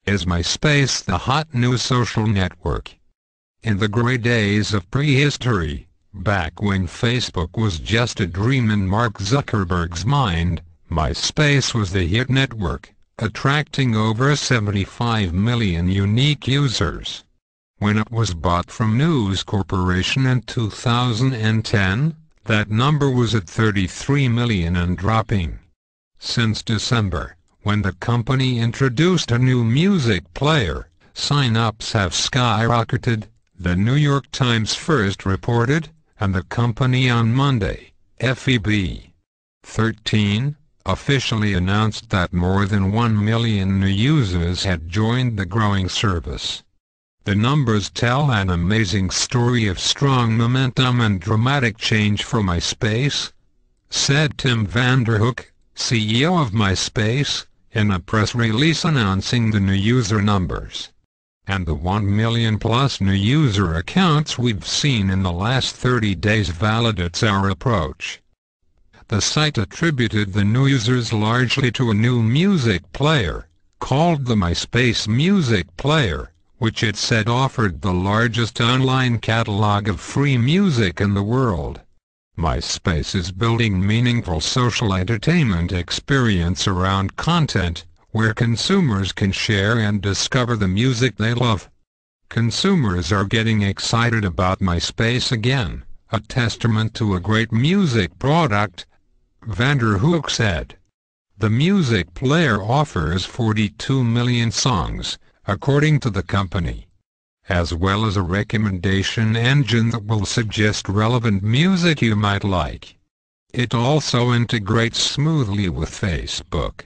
Is MySpace the hot new social network? In the grey days of prehistory, back when Facebook was just a dream in Mark Zuckerberg's mind, MySpace was the hit network, attracting over 75 million unique users. When it was bought from News Corporation in 2010, that number was at 33 million and dropping. Since December, when the company introduced a new music player, sign-ups have skyrocketed, the New York Times first reported, and the company on Monday, Feb. 13, officially announced that more than 1 million new users had joined the growing service. The numbers tell an amazing story of strong momentum and dramatic change for MySpace, said Tim Vanderhook, CEO of MySpace, in a press release announcing the new user numbers. And the 1 million plus new user accounts we've seen in the last 30 days validates our approach. The site attributed the new users largely to a new music player, called the MySpace Music Player, which it said offered the largest online catalog of free music in the world. MySpace is building meaningful social entertainment experience around content, where consumers can share and discover the music they love. Consumers are getting excited about MySpace again, a testament to a great music product, Vanderhook said. The music player offers 42 million songs, according to the company, as well as a recommendation engine that will suggest relevant music you might like. It also integrates smoothly with Facebook,